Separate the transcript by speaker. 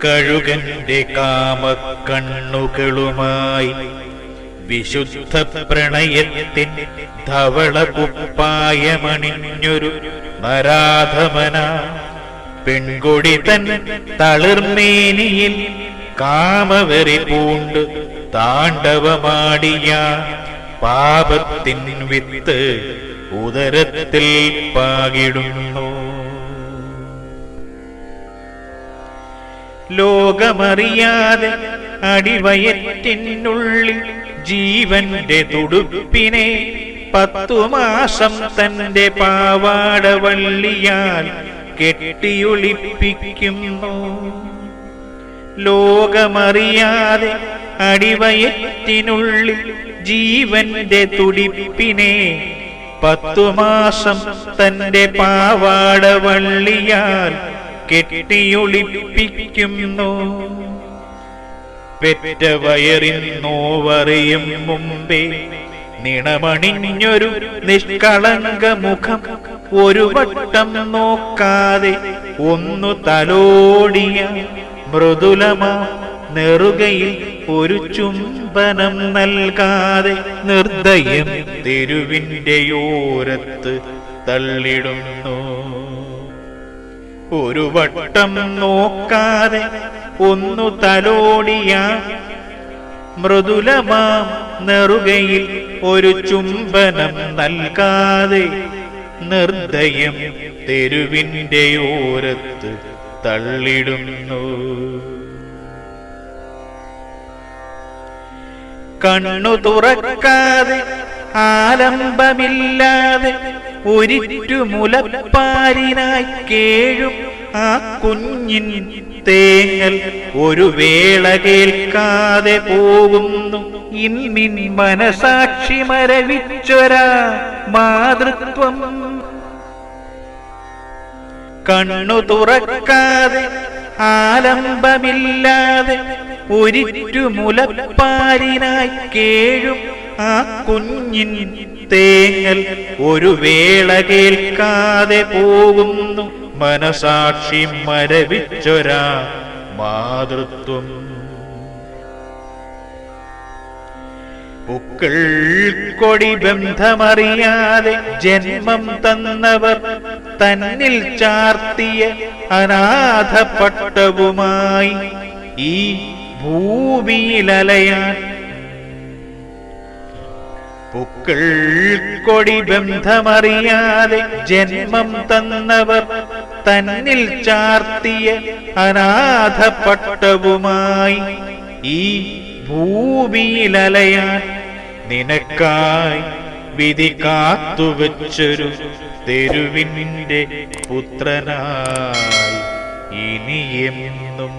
Speaker 1: കഴുകന്റെ കാമക്കണ്ണുകളുമായി വിശുദ്ധ പ്രണയത്തിൻ ധവള കുപ്പായമണിഞ്ഞൊരു നരാധമന പെൺകൊടി തൻ തളിർമേനിയിൽ കാമവെറി പൂണ്ട് താണ്ഡവമാടിയ പാപത്തിൻ വിത്ത് ഉദരത്തിൽ പാകിടുന്നു. ലോകമറിയാതെ അടിവയറ്റിനുള്ളിൽ ജീവന്റെ തുടുപ്പിനെ 10 മാസം തന്റെ പാവാടവള്ളിയാൽ കെട്ടിയൊളിപ്പിക്കുന്നു. ലോകമറിയാതെ അടിവയറ്റിനുള്ളിൽ ജീവന്റെ തുടിപ്പിനെ 10 മാസം തന്റെ പാവാടവള്ളിയാൽ കെട്ടിയൊളിപ്പിക്കുന്നു. പെറ്റ വയറിൻ നോവറിയും മുമ്പേ നിണമണിഞ്ഞൊരു നിഷ്കളങ്ക മുഖം ഒരു വട്ടം നോക്കാതെ ഒന്നു തലോടിയ മൃദുലമാ നെറുകയിൽ ഒരു ചുംബനം നൽകാതെ നിർദ്ദയം തെരുവിൻ്റെയോരത്ത് തള്ളിടുന്നു. ഒരു വട്ടം നോക്കാതെ ഒന്നു തലോടിയ മൃദുലമാം നെറുകയിൽ ഒരു ചുംബനം നൽകാതെ നിർദ്ദയം തെരുവിൻ്റെയോരത്ത് തള്ളിടുന്നു. കണ്ണു തുറക്കാതെ ആലംബമില്ലാതെ ഒരിറ്റു മുലപ്പാലിനായി കേഴും ആ കുഞ്ഞിൻ തേങ്ങൽ ഒരു വേള കേൾക്കാതെ പോകുന്നു. ഇന്നിൻ മനസാക്ഷി മരവിച്ചൊരാ മാതൃത്വം. കണ്ണു തുറക്കാതെ ആലംബമില്ലാതെ ഒരിറ്റു മുലപ്പാലിനായി കേഴും ആ കുഞ്ഞിൻ തേങ്ങൽ ഒരു വേള കേൾക്കാതെ പോകുന്നു. മനസാക്ഷി മരവിച്ചൊരാ മാതൃത്വം. പൂക്കൾ കൊടി ബന്ധമറിയാതെ ജന്മം തന്നവർ തന്നിൽ ചാർത്തിയ അനാഥ പട്ടവുമായി ഈ ഭൂമിയിലലയാൻ. പൂക്കൾ കൊടി ബന്ധമറിയാതെ ജന്മം തന്നവർ തന്നിൽ ചാർത്തിയ അനാഥ പട്ടവുമായി ഈ ഭൂമിയിലലയാൻ നിനക്കായി വിധി കാത്തുവച്ചൊരു തെരുവിൻ്റെ പുത്രനായി ഇനിയെന്നും